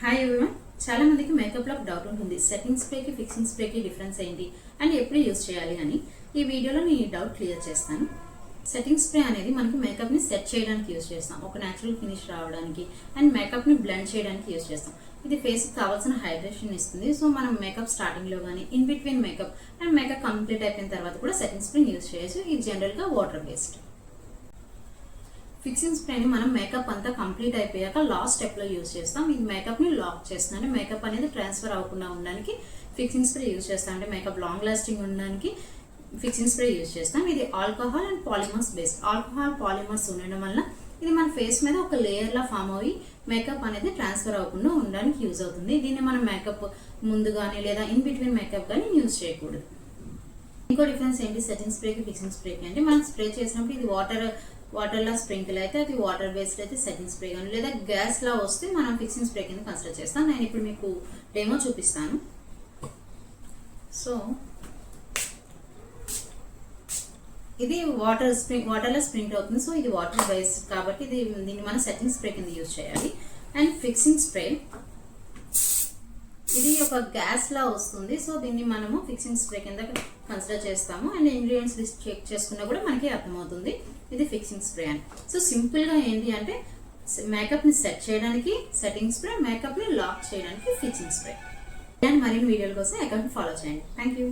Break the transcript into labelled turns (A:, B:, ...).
A: Hi everyone, చాలా మందికి మేకప్లో doubt ఉంటుంది. సెట్టింగ్ స్ప్రేకి ఫిక్సింగ్ స్ప్రేకి డిఫరెన్స్ ఏంటి అండ్ ఎప్పుడు యూజ్ చేయాలి అని ఈ వీడియోలో నేను ఈ డౌట్ క్లియర్ చేస్తాను. సెట్టింగ్ స్ప్రే అనేది మనకి మేకప్ని సెట్ చేయడానికి యూజ్ చేస్తాం, ఒక న్యాచురల్ ఫినిష్ రావడానికి అండ్ మేకప్ని బ్లెండ్ చేయడానికి యూజ్ చేస్తాం. ఇది ఫేస్కి కావాల్సిన హైడ్రేషన్ ఇస్తుంది. సో మనం మేకప్ స్టార్టింగ్లో కానీ in between makeup and makeup complete అయిపోయిన తర్వాత కూడా సెట్టింగ్ స్ప్రేని యూజ్ చేయొచ్చు. ఇది జనరల్గా వాటర్ బేస్డ్. ఫిక్సింగ్ స్ప్రేని మనం మేకప్ అంతా కంప్లీట్ అయిపోయాక లాస్ట్ స్టెప్లో యూజ్ చేస్తాం. ఇది మేకప్ని లాక్ చేస్తాం, అంటే మేకప్ అనేది ట్రాన్స్ఫర్ అవ్వకుండా ఉండడానికి ఫిక్సింగ్ స్ప్రే యూజ్ చేస్తాం. అంటే మేకప్ లాంగ్ లాస్టింగ్ ఉండడానికి ఫిక్సింగ్ స్ప్రే యూజ్ చేస్తాం. ఇది alcohol and polymers based. Alcohol polymers ఉండడం వల్ల ఇది మన ఫేస్ మీద ఒక లేయర్లా ఫామ్ అయ్యి మేకప్ అనేది ట్రాన్స్ఫర్ అవ్వకుండా ఉండడానికి యూజ్ అవుతుంది. దీన్ని మనం మేకప్ ముందు కానీ లేదా ఇన్ బిట్వీన్ మేకప్ కానీ యూజ్ చేయకూడదు. ఇంకో డిఫరెన్స్ ఏంటి సెట్టింగ్ స్ప్రేకి ఫిక్సింగ్ స్ప్రేకి అంటే, మనం స్ప్రే చేసినప్పుడు ఇది వాటర్లా స్ప్రింకిల్ అయితే అది వాటర్ బేస్డ్ అయితే సెట్టింగ్ స్ప్రే కానీ, లేదా గ్యాస్ లా వస్తే మనం ఫిక్సింగ్ స్ప్రే కింద కన్సిడర్ చేస్తాం. నేను ఇప్పుడు మీకు డెమో చూపిస్తాను. సో ఇది వాటర్లో స్ప్రింక్ అవుతుంది. సో ఇది వాటర్ బేస్డ్ కాబట్టి దీన్ని మనం సెట్టింగ్ స్ప్రే కింద యూజ్ చేయాలి. అండ్ ఫిక్సింగ్ స్ప్రే ఇది ఒక గ్యాస్ లా వస్తుంది. సో దీన్ని మనము ఫిక్సింగ్ స్ప్రే కింద కన్సిడర్ చేస్తాము. అండ్ ఇంగ్రీడియంట్స్ లిస్ట్ చెక్ చేసుకున్నా కూడా మనకి అర్థమవుతుంది ఇది ఫిక్సింగ్ స్ప్రే అని. సో సింపుల్ గా ఏంటి అంటే, మేకప్ ని సెట్ చేయడానికి సెట్టింగ్ స్ప్రే, మేకప్ ని లాక్ చేయడానికి ఫిక్సింగ్ స్ప్రే. అండ్ మరిన్ని వీడియోల కోసం అకౌంట్ ఫాలో చేయండి. Thank you.